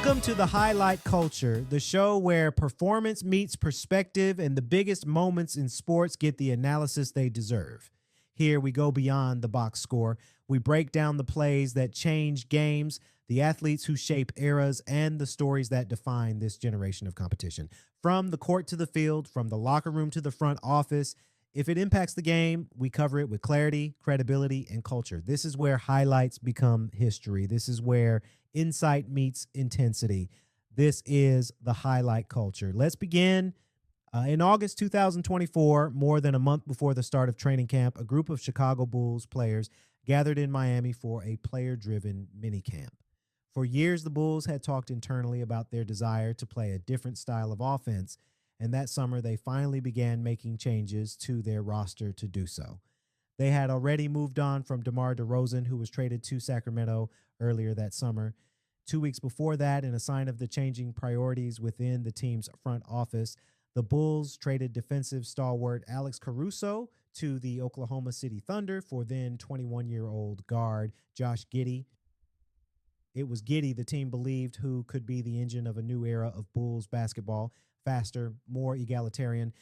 Welcome to the Highlight Culture, the show where performance meets perspective and the biggest moments in sports get the analysis they deserve. Here we go beyond the box score. We break down the plays that change games, the athletes who shape eras, and the stories that define this generation of competition. From the court to the field, from the locker room to the front office, if it impacts the game, we cover it with clarity, credibility, and culture. This is where highlights become history. This is where insight meets intensity. This is the highlight culture. Let's begin. In August 2024, more than a month before the start of training camp, a group of Chicago Bulls players gathered in Miami for a player-driven minicamp. For years, the Bulls had talked internally about their desire to play a different style of offense, and that summer they finally began making changes to their roster to do so. They had already moved on from DeMar DeRozan, who was traded to Sacramento earlier that summer. 2 weeks before that, in a sign of the changing priorities within the team's front office, the Bulls traded defensive stalwart Alex Caruso to the Oklahoma City Thunder for then 21-year-old guard Josh Giddey. It was Giddey, the team believed, who could be the engine of a new era of Bulls basketball. Faster, more egalitarian.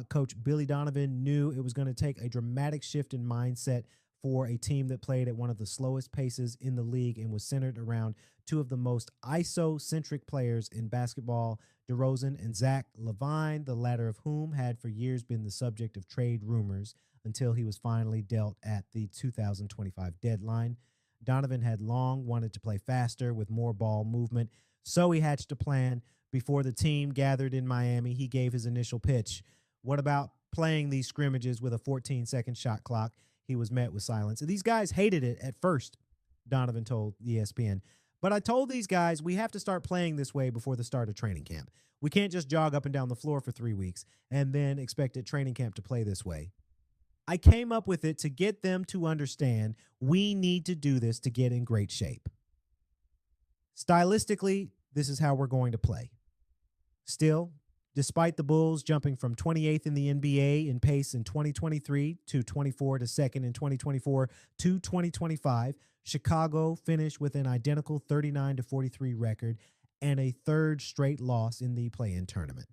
Coach Billy Donovan knew it was going to take a dramatic shift in mindset for a team that played at one of the slowest paces in the league and was centered around two of the most ISO-centric players in basketball, DeRozan and Zach LaVine, the latter of whom had for years been the subject of trade rumors until he was finally dealt at the 2025 deadline. Donovan had long wanted to play faster with more ball movement, so he hatched a plan. Before the team gathered in Miami, he gave his initial pitch. What about playing these scrimmages with a 14-second shot clock? He was met with silence. And these guys hated it at first, Donovan told ESPN. But I told these guys we have to start playing this way before the start of training camp. We can't just jog up and down the floor for 3 weeks and then expect at training camp to play this way. I came up with it to get them to understand we need to do this to get in great shape. Stylistically, this is how we're going to play. Still, despite the Bulls jumping from 28th in the NBA in pace in 2023 to 24 to 2nd in 2024 to 2025, Chicago finished with an identical 39-43 record and a third straight loss in the play-in tournament.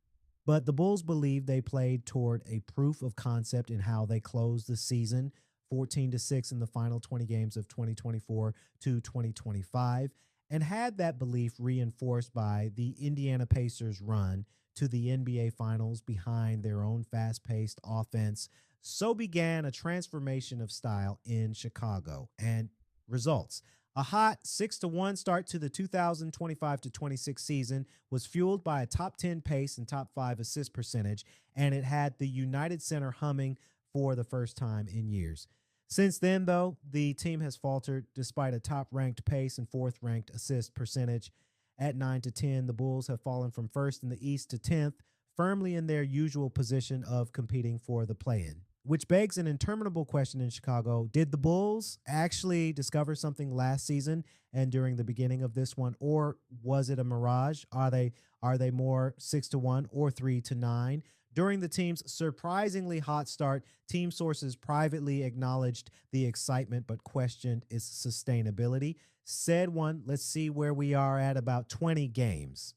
But the Bulls believed they played toward a proof of concept in how they closed the season, 14-6 in the final 20 games of 2024 to 2025, and had that belief reinforced by the Indiana Pacers' run to the NBA Finals behind their own fast-paced offense. So began a transformation of style in Chicago and results. A hot 6-1 start to the 2025-26 season was fueled by a top 10 pace and top 5 assist percentage, and it had the United Center humming for the first time in years. Since then, though, the team has faltered despite a top-ranked pace and fourth-ranked assist percentage. At 9-10, the Bulls have fallen from first in the East to 10th, firmly in their usual position of competing for the play-in. Which begs an interminable question in Chicago. Did the Bulls actually discover something last season and during the beginning of this one, or was it a mirage? Are they more 6-1 or 3-9? During the team's surprisingly hot start, team sources privately acknowledged the excitement but questioned its sustainability. Said one, let's see where we are at about 20 games.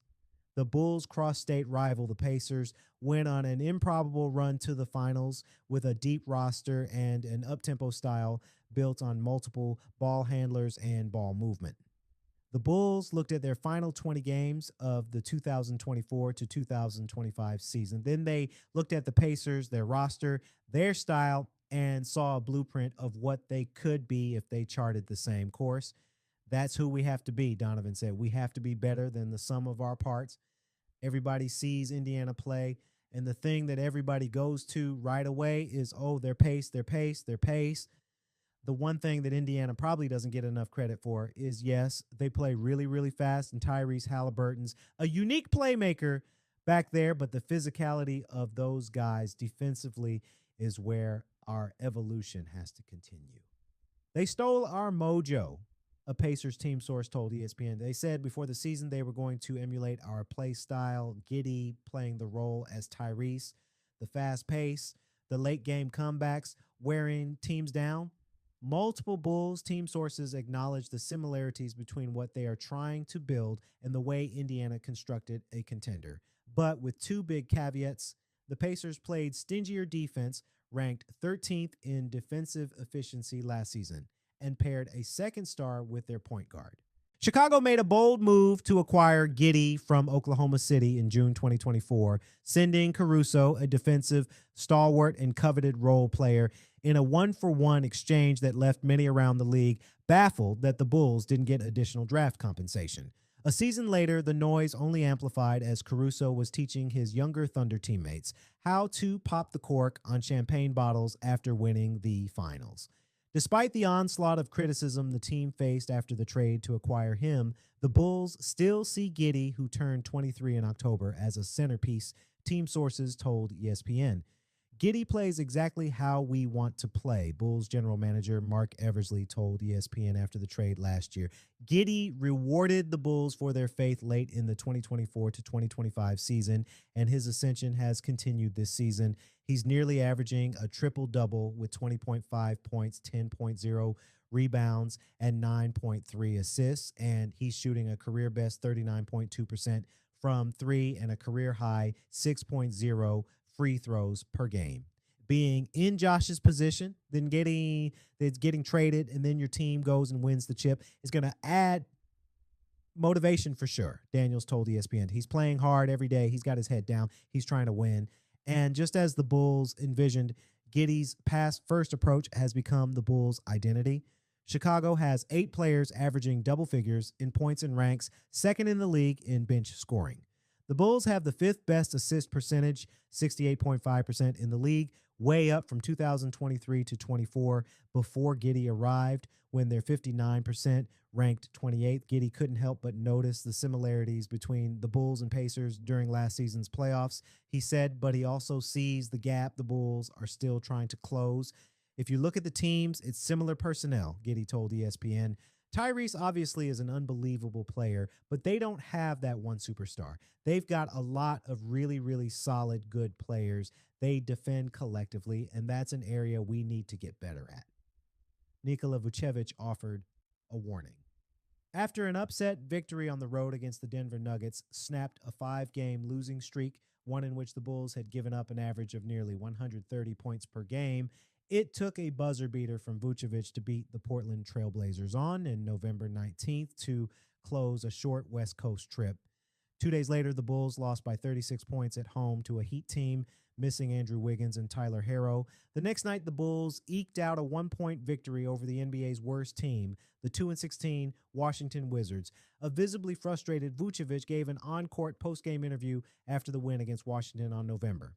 The Bulls' cross-state rival, the Pacers, went on an improbable run to the finals with a deep roster and an up-tempo style built on multiple ball handlers and ball movement. The Bulls looked at their final 20 games of the 2024 to 2025 season. Then they looked at the Pacers, their roster, their style, and saw a blueprint of what they could be if they charted the same course. That's who we have to be, Donovan said. We have to be better than the sum of our parts. Everybody sees Indiana play, and the thing that everybody goes to right away is, oh, their pace, their pace, their pace. The one thing that Indiana probably doesn't get enough credit for is, yes, they play really, really fast, and Tyrese Halliburton's a unique playmaker back there, but the physicality of those guys defensively is where our evolution has to continue. They stole our mojo, a Pacers team source told ESPN. They said before the season they were going to emulate our play style, Giddey playing the role as Tyrese, the fast pace, the late game comebacks, wearing teams down. Multiple Bulls team sources acknowledge the similarities between what they are trying to build and the way Indiana constructed a contender. But with two big caveats, the Pacers played stingier defense, ranked 13th in defensive efficiency last season, and paired a second star with their point guard. Chicago made a bold move to acquire Giddey from Oklahoma City in June 2024, sending Caruso, a defensive stalwart and coveted role player, in a one-for-one exchange that left many around the league baffled that the Bulls didn't get additional draft compensation. A season later, the noise only amplified as Caruso was teaching his younger Thunder teammates how to pop the cork on champagne bottles after winning the finals. Despite the onslaught of criticism the team faced after the trade to acquire him, the Bulls still see Giddey, who turned 23 in October, as a centerpiece, team sources told ESPN. Giddey plays exactly how we want to play, Bulls general manager Mark Eversley told ESPN after the trade last year. Giddey rewarded the Bulls for their faith late in the 2024 to 2025 season, and his ascension has continued this season. He's nearly averaging a triple-double with 20.5 points, 10.0 rebounds, and 9.3 assists, and he's shooting a career-best 39.2% from three and a career-high 6.0 free throws per game. Being in Josh's position, then getting traded, and then your team goes and wins the chip is going to add motivation for sure. Daniels told ESPN. He's playing hard every day. He's got his head down. He's trying to win. And just as the Bulls envisioned, Giddey's pass-first approach has become the Bulls' identity. Chicago has 8 players averaging double figures in points and ranks second in the league in bench scoring. The Bulls have the 5th best assist percentage, 68.5% in the league, way up from 2023 to 24 before Giddey arrived, when their 59% ranked 28th. Giddey couldn't help but notice the similarities between the Bulls and Pacers during last season's playoffs. He said, but he also sees the gap the Bulls are still trying to close. If you look at the teams, it's similar personnel, Giddey told ESPN. Tyrese obviously is an unbelievable player, but they don't have that one superstar. They've got a lot of really, really solid, good players. They defend collectively, and that's an area we need to get better at. Nikola Vucevic offered a warning. After an upset victory on the road against the Denver Nuggets snapped a 5-game losing streak, one in which the Bulls had given up an average of nearly 130 points per game, it took a buzzer beater from Vucevic to beat the Portland Trailblazers on November 19th to close a short West Coast trip. 2 days later, the Bulls lost by 36 points at home to a Heat team, missing Andrew Wiggins and Tyler Herro. The next night, the Bulls eked out a 1-point victory over the NBA's worst team, the 2-16 Washington Wizards. A visibly frustrated Vucevic gave an on-court post-game interview after the win against Washington on November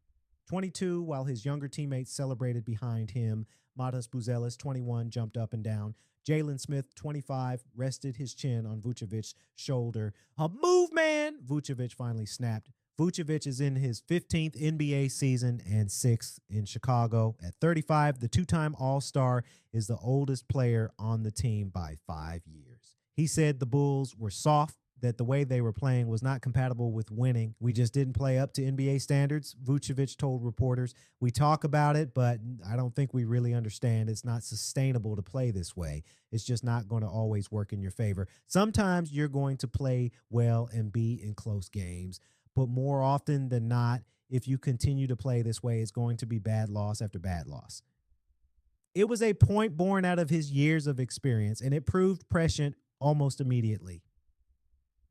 22, while his younger teammates celebrated behind him. Matas Buzelis, 21, jumped up and down. Jalen Smith, 25, rested his chin on Vucevic's shoulder. A move, man! Vucevic finally snapped. Vucevic is in his 15th NBA season and 6th in Chicago. At 35, the 2-time All-Star is the oldest player on the team by 5 years. He said the Bulls were soft, that the way they were playing was not compatible with winning. We just didn't play up to NBA standards, Vucevic told reporters. We talk about it, but I don't think we really understand. It's not sustainable to play this way. It's just not going to always work in your favor. Sometimes you're going to play well and be in close games, but more often than not, if you continue to play this way, it's going to be bad loss after bad loss. It was a point born out of his years of experience, and it proved prescient almost immediately.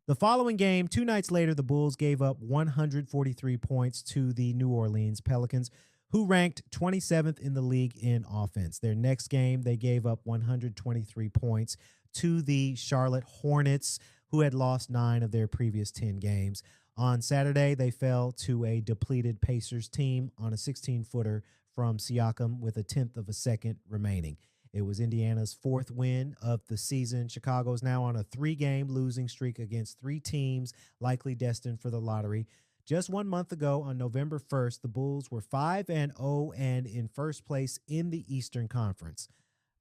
The following game, 2 nights later, the Bulls gave up 143 points to the New Orleans Pelicans, who ranked 27th in the league in offense. Their next game, they gave up 123 points to the Charlotte Hornets, who had lost 9 of their previous 10 games. On Saturday, they fell to a depleted Pacers team on a 16-footer from Siakam with a tenth of a second remaining. It was Indiana's 4th win of the season. Chicago is now on a 3-game losing streak against 3 teams likely destined for the lottery. Just 1 month ago, on November 1st, the Bulls were 5-0 and in first place in the Eastern Conference.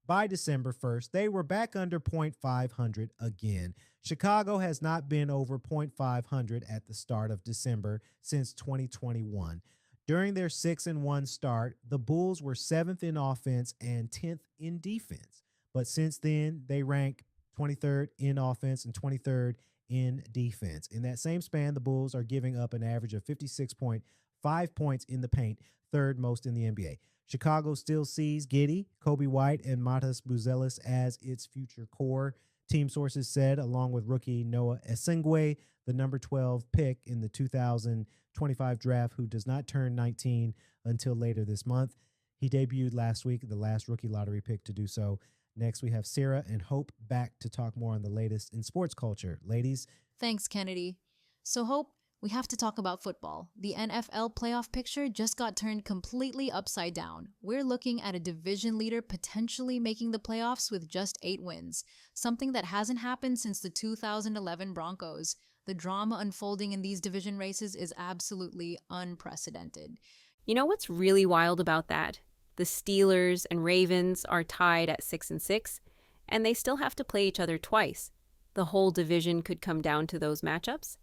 By December 1st, they were back under .500 again. Chicago has not been over .500 at the start of December since 2021. During their 6-1 start, the Bulls were 7th in offense and 10th in defense. But since then, they rank 23rd in offense and 23rd in defense. In that same span, the Bulls are giving up an average of 56.5 points in the paint, third most in the NBA. Chicago still sees Giddey, Kobe White, and Matas Buzelis as its future core. Team sources said, along with rookie Noah Esengwe, the number 12 pick in the 2025 draft, who does not turn 19 until later this month. He debuted last week, the last rookie lottery pick to do so. Next, we have Sarah and Hope back to talk more on the latest in sports culture. Ladies. Thanks, Kennedy. So, Hope, we have to talk about football. The NFL playoff picture just got turned completely upside down. We're looking at a division leader potentially making the playoffs with just 8 wins, something that hasn't happened since the 2011 Broncos. The drama unfolding in these division races is absolutely unprecedented. You know what's really wild about that? The Steelers and Ravens are tied at 6-6, and they still have to play each other twice. The whole division could come down to those matchups.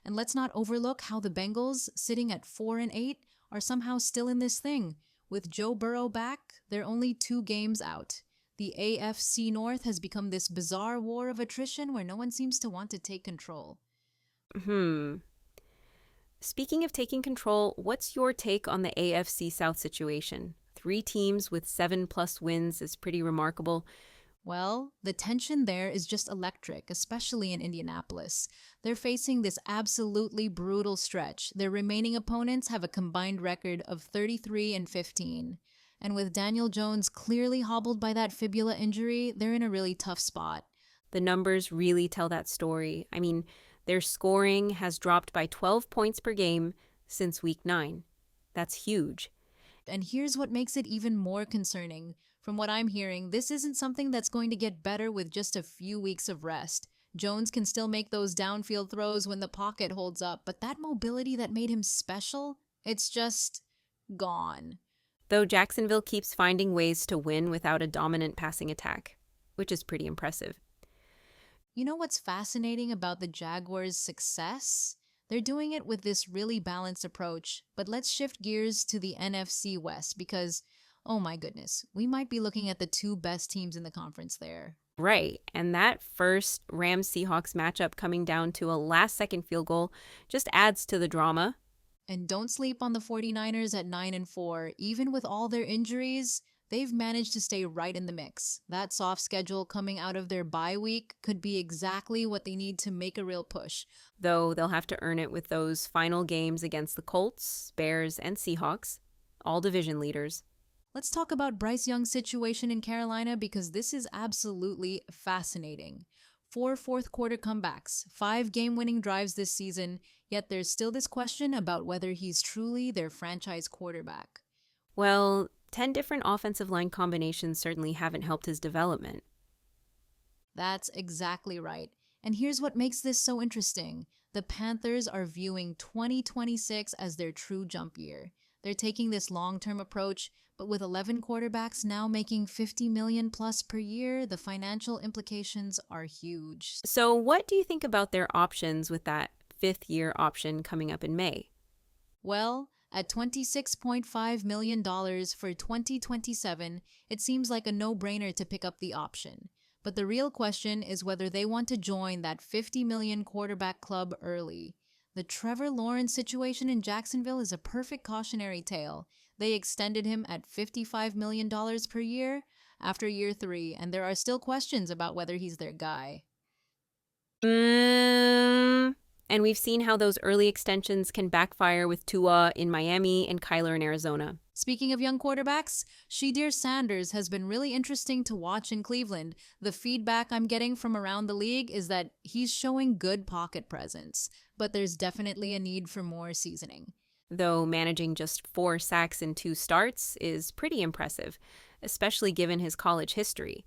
And let's not overlook how the Bengals, sitting at 4-8, are somehow still in this thing. With Joe Burrow back, they're only 2 games out. The AFC North has become this bizarre war of attrition where no one seems to want to take control. Speaking of taking control, what's your take on the AFC South situation? 3 teams with 7+ wins is pretty remarkable. Well, the tension there is just electric, especially in Indianapolis. They're facing this absolutely brutal stretch. Their remaining opponents have a combined record of 33-15. And with Daniel Jones clearly hobbled by that fibula injury, they're in a really tough spot. The numbers really tell that story. I mean, their scoring has dropped by 12 points per game since week 9. That's huge. And here's what makes it even more concerning. From what I'm hearing, this isn't something that's going to get better with just a few weeks of rest. Jones can still make those downfield throws when the pocket holds up, but that mobility that made him special, it's just gone. Though Jacksonville keeps finding ways to win without a dominant passing attack, which is pretty impressive. You know what's fascinating about the Jaguars' success? They're doing it with this really balanced approach, but let's shift gears to the NFC West because, oh my goodness, we might be looking at the 2 best teams in the conference there. Right, and that first Rams-Seahawks matchup coming down to a last-second field goal just adds to the drama. And don't sleep on the 49ers at 9-4. Even with all their injuries, they've managed to stay right in the mix. That soft schedule coming out of their bye week could be exactly what they need to make a real push. Though they'll have to earn it with those final games against the Colts, Bears, and Seahawks, all division leaders. Let's talk about Bryce Young's situation in Carolina because this is absolutely fascinating. 4 fourth-quarter comebacks, 5 game-winning drives this season, yet there's still this question about whether he's truly their franchise quarterback. Well, 10 different offensive line combinations certainly haven't helped his development. That's exactly right. And here's what makes this so interesting. The Panthers are viewing 2026 as their true jump year. They're taking this long-term approach, but with 11 quarterbacks now making $50 million plus per year, the financial implications are huge. So what do you think about their options with that 5th-year option coming up in May? Well, at $26.5 million for 2027, it seems like a no-brainer to pick up the option. But the real question is whether they want to join that $50 million quarterback club early. The Trevor Lawrence situation in Jacksonville is a perfect cautionary tale. They extended him at $55 million per year after year 3, and there are still questions about whether he's their guy. And we've seen how those early extensions can backfire with Tua in Miami and Kyler in Arizona. Speaking of young quarterbacks, Shadir Sanders has been really interesting to watch in Cleveland. The feedback I'm getting from around the league is that he's showing good pocket presence, but there's definitely a need for more seasoning. Though managing just 4 sacks in 2 starts is pretty impressive, especially given his college history.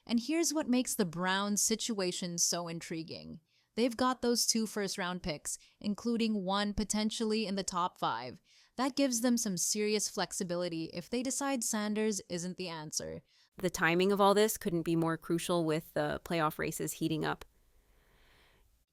And here's what makes the Browns' situation so intriguing. They've got those 2 first-round picks, including 1 potentially in the top 5. That gives them some serious flexibility if they decide Sanders isn't the answer. The timing of all this couldn't be more crucial with the playoff races heating up.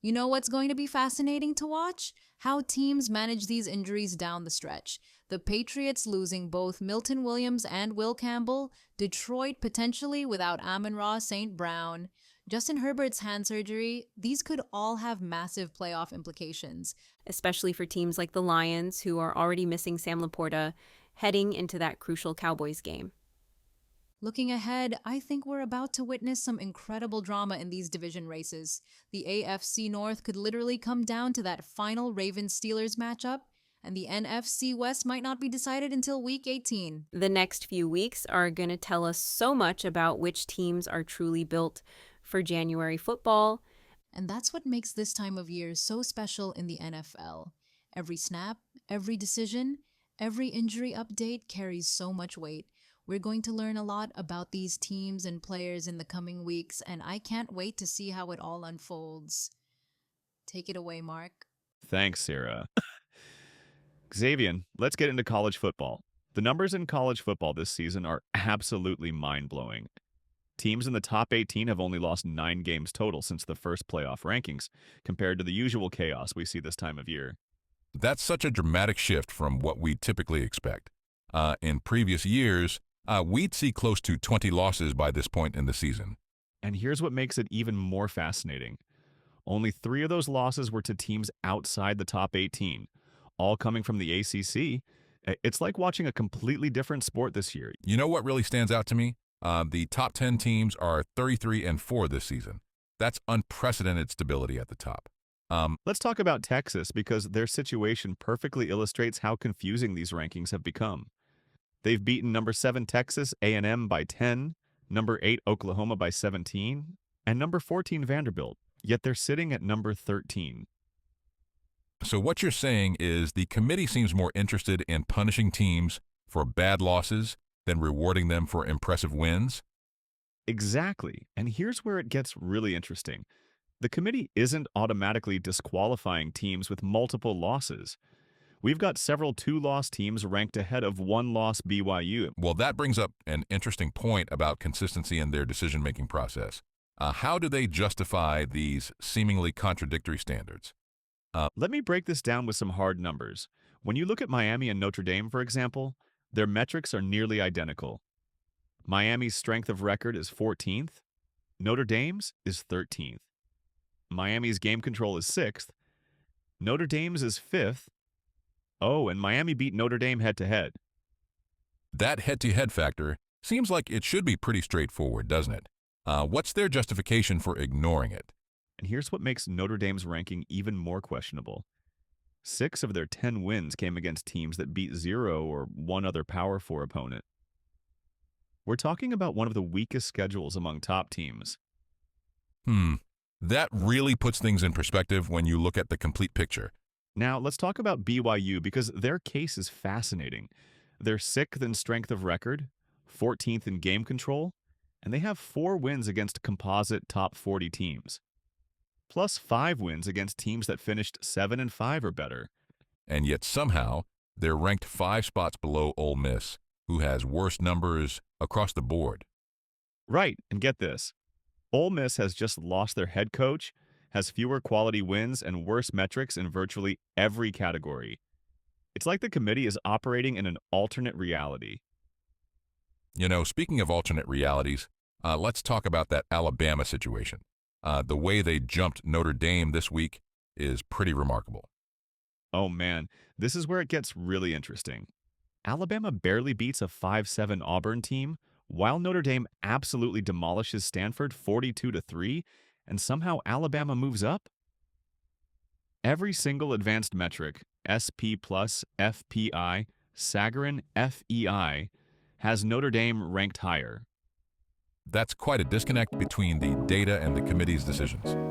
You know what's going to be fascinating to watch? How teams manage these injuries down the stretch. The Patriots losing both Milton Williams and Will Campbell, Detroit potentially without Amon-Ra St. Brown, Justin Herbert's hand surgery, these could all have massive playoff implications. Especially for teams like the Lions, who are already missing Sam Laporta, heading into that crucial Cowboys game. Looking ahead, I think we're about to witness some incredible drama in these division races. The AFC North could literally come down to that final Ravens-Steelers matchup, and the NFC West might not be decided until Week 18. The next few weeks are going to tell us so much about which teams are truly built for January football. And that's what makes this time of year so special in the NFL. Every snap, every decision, every injury update carries so much weight. We're going to learn a lot about these teams and players in the coming weeks, and I can't wait to see how it all unfolds. Take it away, Mark. Thanks, Sarah. Xavier, let's get into college football. The numbers in college football this season are absolutely mind-blowing. Teams in the top 18 have only lost 9 games total since the first playoff rankings, compared to the usual chaos we see this time of year. That's such a dramatic shift from what we typically expect. In previous years, we'd see close to 20 losses by this point in the season. And here's what makes it even more fascinating. Only 3 of those losses were to teams outside the top 18, all coming from the ACC. It's like watching a completely different sport this year. You know what really stands out to me? The top 10 teams are 33-4 this season. That's unprecedented stability at the top. Let's talk about Texas, because their situation perfectly illustrates how confusing these rankings have become. They've beaten number 7 Texas A&M by 10, number 8 Oklahoma by 17, and number 14 Vanderbilt, yet they're sitting at number 13. So what you're saying is the committee seems more interested in punishing teams for bad losses than rewarding them for impressive wins? Exactly. And here's where it gets really interesting. The committee isn't automatically disqualifying teams with multiple losses. We've got several 2-loss teams ranked ahead of 1-loss BYU. Well, that brings up an interesting point about consistency in their decision-making process. How do they justify these seemingly contradictory standards? Let me break this down with some hard numbers. When you look at Miami and Notre Dame, for example, their metrics are nearly identical. Miami's strength of record is 14th. Notre Dame's is 13th. Miami's game control is 6th. Notre Dame's is 5th. Oh, and Miami beat Notre Dame head-to-head. That head-to-head factor seems like it should be pretty straightforward, doesn't it? What's their justification for ignoring it? And here's what makes Notre Dame's ranking even more questionable. 6 of their 10 wins came against teams that beat 0 or one other Power 4 opponent. We're talking about one of the weakest schedules among top teams. That really puts things in perspective when you look at the complete picture. Now, let's talk about BYU, because their case is fascinating. They're 6th in strength of record, 14th in game control, and they have 4 wins against composite top 40 teams, plus 5 wins against teams that finished 7-5 or better. And yet somehow, they're ranked 5 spots below Ole Miss, who has worse numbers across the board. Right, and get this. Ole Miss has just lost their head coach, has fewer quality wins, and worse metrics in virtually every category. It's like the committee is operating in an alternate reality. You know, speaking of alternate realities, let's talk about that Alabama situation. The way they jumped Notre Dame this week is pretty remarkable. Oh man, this is where it gets really interesting. Alabama barely beats a 5-7 Auburn team, while Notre Dame absolutely demolishes Stanford 42-3, and somehow Alabama moves up? Every single advanced metric, SP+, FPI, Sagarin, FEI, has Notre Dame ranked higher. That's quite a disconnect between the data and the committee's decisions.